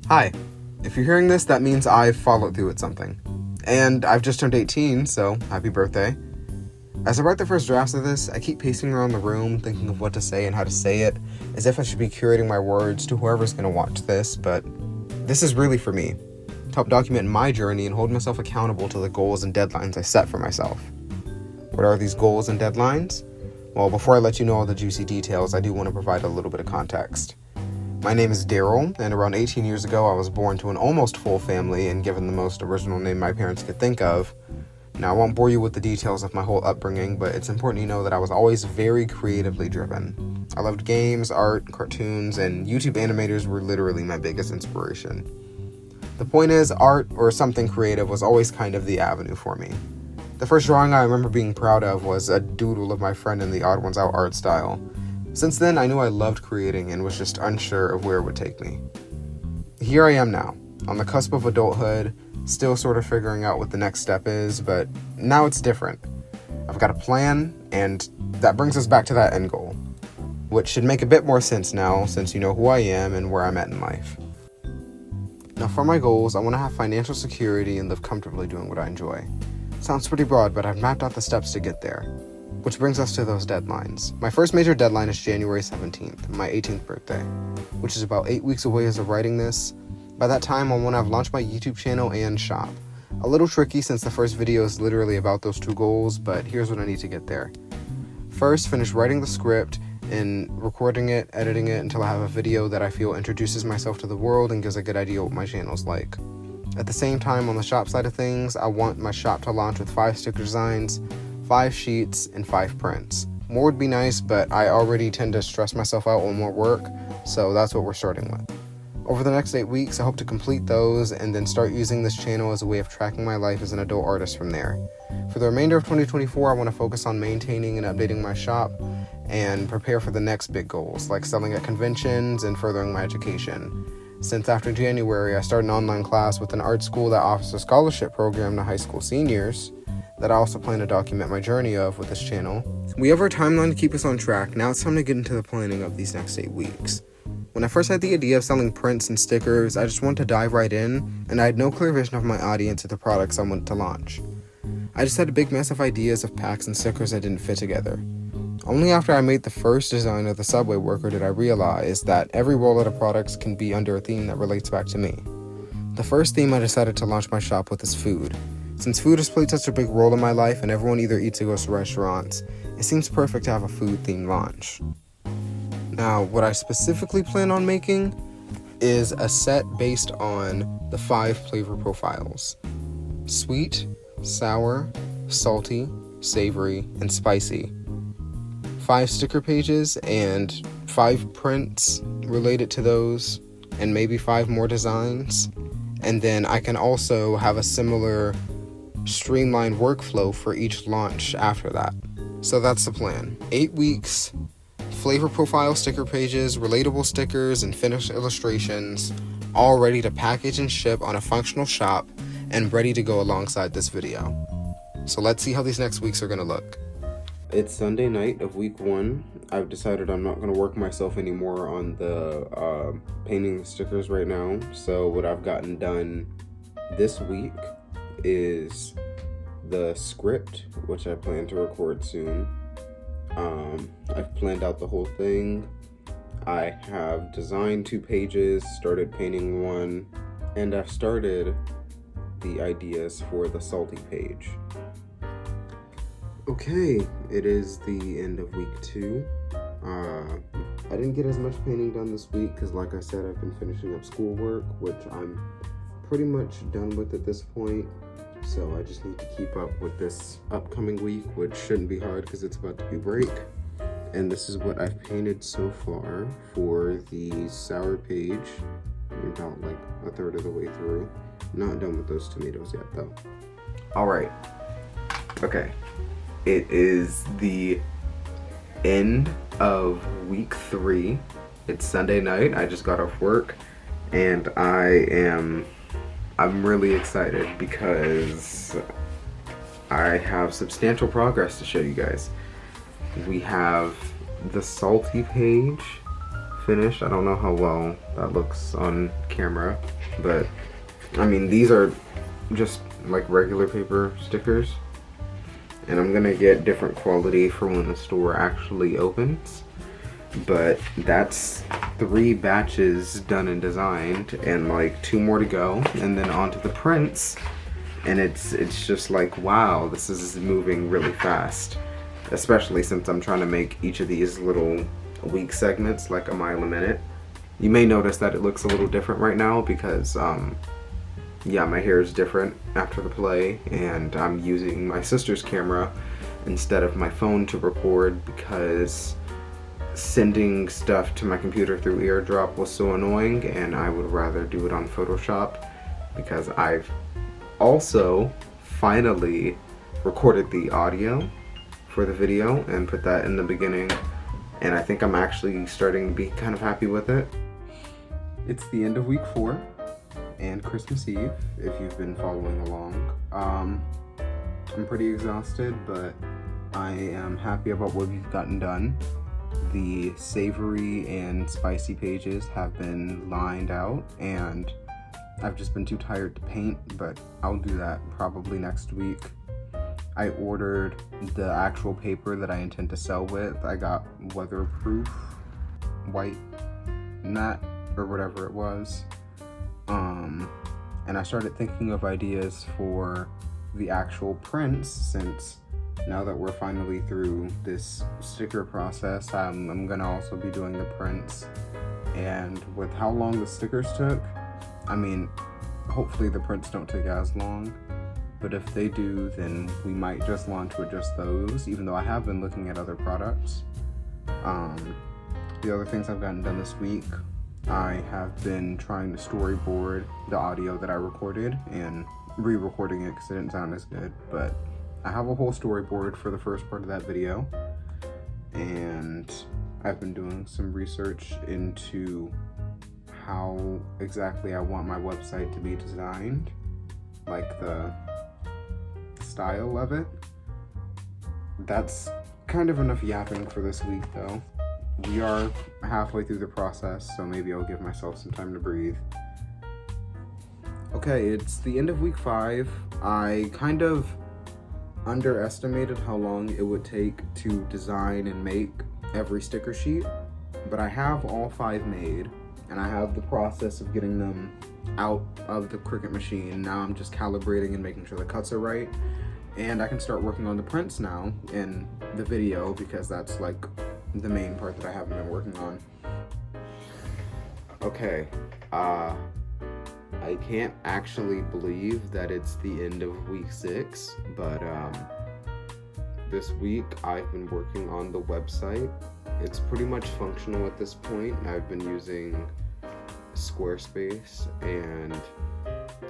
Hi. If you're hearing this, that means I've followed through with something. And I've just turned 18, so happy birthday. As I write the first drafts of this, I keep pacing around the room, thinking of what to say and how to say it, as if I should be curating my words to whoever's going to watch this, but this is really for me, to help document my journey and hold myself accountable to the goals and deadlines I set for myself. What are these goals and deadlines? Well, before I let you know all the juicy details, I do want to provide a little bit of context. My name is Daryl, and around 18 years ago, I was born to an almost full family and given the most original name my parents could think of. Now, I won't bore you with the details of my whole upbringing, but it's important to know that I was always very creatively driven. I loved games, art, cartoons, and YouTube animators were literally my biggest inspiration. The point is, art or something creative was always kind of the avenue for me. The first drawing I remember being proud of was a doodle of my friend in the Odd Ones Out art style. Since then, I knew I loved creating and was just unsure of where it would take me. Here I am now, on the cusp of adulthood, still sort of figuring out what the next step is, but now it's different. I've got a plan, and that brings us back to that end goal, which should make a bit more sense now since you know who I am and where I'm at in life. Now for my goals, I want to have financial security and live comfortably doing what I enjoy. Sounds pretty broad, but I've mapped out the steps to get there. Which brings us to those deadlines. My first major deadline is January 17th, my 18th birthday, which is about 8 weeks away as of writing this. By that time, I want to have launched my YouTube channel and shop. A little tricky since the first video is literally about those two goals, but here's what I need to get there. First, finish writing the script and recording it, editing it until I have a video that I feel introduces myself to the world and gives a good idea what my channel's like. At the same time, on the shop side of things, I want my shop to launch with 5 sticker designs, 5 sheets, and 5 prints. More would be nice, but I already tend to stress myself out on more work, so that's what we're starting with. Over the next 8 weeks, I hope to complete those and then start using this channel as a way of tracking my life as an adult artist from there. For the remainder of 2024, I want to focus on maintaining and updating my shop and prepare for the next big goals, like selling at conventions and furthering my education. Since after January, I started an online class with an art school that offers a scholarship program to high school seniors that I also plan to document my journey of with this channel. We have our timeline to keep us on track. Now it's time to get into the planning of these next 8 weeks. When I first had the idea of selling prints and stickers, I just wanted to dive right in, and I had no clear vision of my audience or the products I wanted to launch. I just had a big mess of ideas of packs and stickers that didn't fit together. Only after I made the first design of the Subway worker did I realize that every rollout of products can be under a theme that relates back to me. The first theme I decided to launch my shop with is food. Since food has played such a big role in my life and everyone either eats or goes to restaurants, it seems perfect to have a food-themed launch. Now, what I specifically plan on making is a set based on the 5 flavor profiles: sweet, sour, salty, savory, and spicy. 5 sticker pages and 5 prints related to those, and maybe 5 more designs. And then I can also have a similar streamlined workflow for each launch after that. So that's the plan. 8 weeks, flavor profile sticker pages, relatable stickers, and finished illustrations, all ready to package and ship on a functional shop and ready to go alongside this video. So let's see how these next weeks are going to look. It's Sunday night of week 1. I've decided I'm not going to work myself anymore on the painting the stickers right now. So what I've gotten done this week is the script, which I plan to record soon. I've planned out the whole thing. I have designed 2 pages, started painting 1, and I've started the ideas for the salty page. Okay, it is the end of week 2. I didn't get as much painting done this week because, like I said, I've been finishing up schoolwork, which I'm pretty much done with at this point. So I just need to keep up with this upcoming week, which shouldn't be hard because it's about to be break. And this is what I've painted so far for the sour page. I'm about like a third of the way through. Not done with those tomatoes yet though. All right. Okay. It is the end of week 3. It's Sunday night. I just got off work and I'm really excited because I have substantial progress to show you guys. We have the salty page finished. I don't know how well that looks on camera, but I mean, these are just like regular paper stickers, and I'm gonna get different quality for when the store actually opens. But that's 3 batches done and designed, and like 2 more to go, and then onto the prints. And it's just like, wow, this is moving really fast, especially since I'm trying to make each of these little week segments like a mile a minute. You may notice that it looks a little different right now because yeah, my hair is different after the play, and I'm using my sister's camera instead of my phone to record because sending stuff to my computer through AirDrop was so annoying, and I would rather do it on Photoshop, because I've also finally recorded the audio for the video and put that in the beginning, and I think I'm actually starting to be kind of happy with it. It's the end of week 4 and Christmas Eve, if you've been following along. I'm pretty exhausted, but I am happy about what we've gotten done. The savory and spicy pages have been lined out, and I've just been too tired to paint, but I'll do that probably next week. I ordered the actual paper that I intend to sell with. I got weatherproof white matte or whatever it was. And I started thinking of ideas for the actual prints, since now that we're finally through this sticker process, I'm gonna also be doing the prints. And with how long the stickers took, I mean, hopefully the prints don't take as long, but if they do, then we might just launch with just those, even though I have been looking at other products. The other things I've gotten done this week, I have been trying to storyboard the audio that I recorded and re-recording it because it didn't sound as good, but I have a whole storyboard for the first part of that video, and I've been doing some research into how exactly I want my website to be designed, like the style of it. That's kind of enough yapping for this week though. We are halfway through the process, so maybe I'll give myself some time to breathe. Okay, it's the end of week 5. I kind of underestimated how long it would take to design and make every sticker sheet, but I have all 5 made, and I have the process of getting them out of the Cricut machine. Now I'm just calibrating and making sure the cuts are right, and I can start working on the prints now in the video, because that's like the main part that I haven't been working on. Okay, I can't actually believe that it's the end of week 6, but this week I've been working on the website. It's pretty much functional at this point. I've been using Squarespace and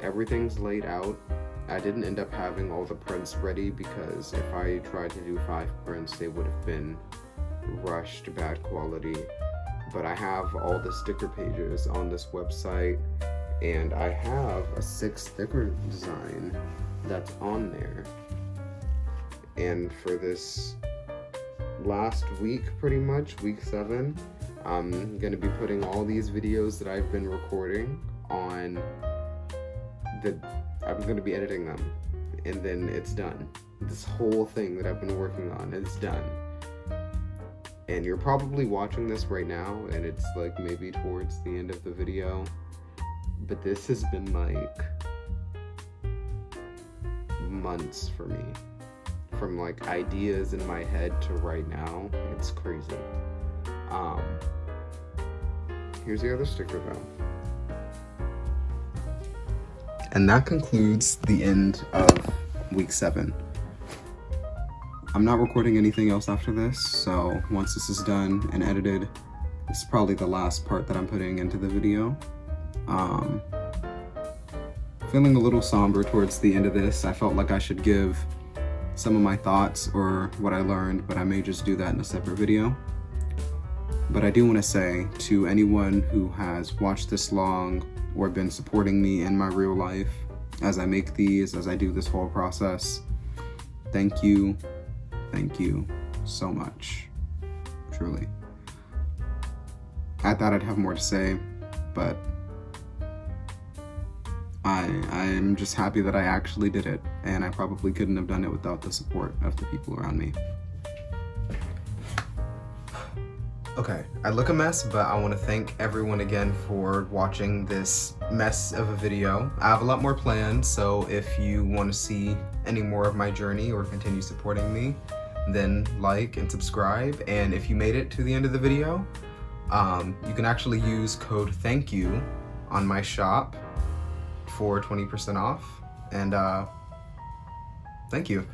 everything's laid out. I didn't end up having all the prints ready because if I tried to do 5 prints, they would have been rushed, bad quality. But I have all the sticker pages on this website, and I have a 6 sticker design that's on there. And for this last week, pretty much, week 7, I'm gonna be putting all these videos that I've been recording on I'm gonna be editing them, and then it's done. This whole thing that I've been working on is done. And you're probably watching this right now, and it's like maybe towards the end of the video, but this has been like months for me. From like ideas in my head to right now, it's crazy. Here's the other sticker though. And that concludes the end of week 7. I'm not recording anything else after this, so once this is done and edited, this is probably the last part that I'm putting into the video. Feeling a little somber towards the end of this. I felt like I should give some of my thoughts or what I learned, but I may just do that in a separate video. But I do want to say to anyone who has watched this long or been supporting me in my real life as I make these, as I do this whole process, thank you so much, truly. I thought I'd have more to say, but I'm just happy that I actually did it, and I probably couldn't have done it without the support of the people around me. Okay, I look a mess, but I want to thank everyone again for watching this mess of a video. I have a lot more planned, so if you want to see any more of my journey or continue supporting me, then like and subscribe. And if you made it to the end of the video, you can actually use code THANKYOU on my shop for 20% off. And thank you.